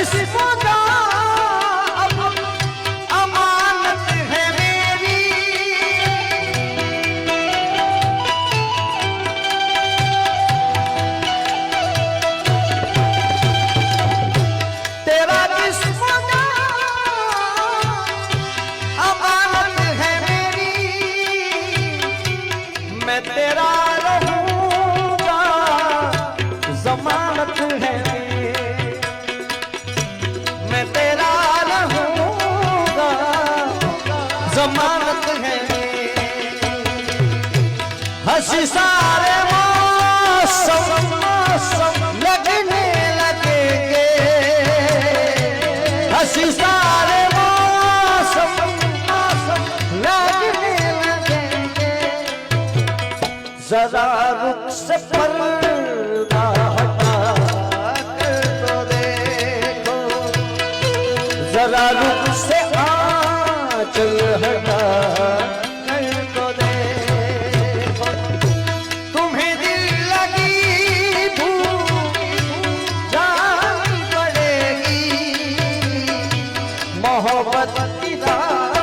जिस्म का अब अमानत है मेरी, तेरा जिस्म का अमानत है मेरी, मैं तेरा रहूंगा जमानत है मेरी, मैं तेरा रहूंगा जमानत है मेरी। हंसी सारे मौसम लगने लगेंगे, हंसी सारे मौसम लगने लगेंगे, जरा रुख से पर्दा हटा कर तो देखो, जरा रुख से आंचल हटा कर तो देखो, तुम्हें दिल लगी भूख जान पड़ेगी, मोहब्बत की राह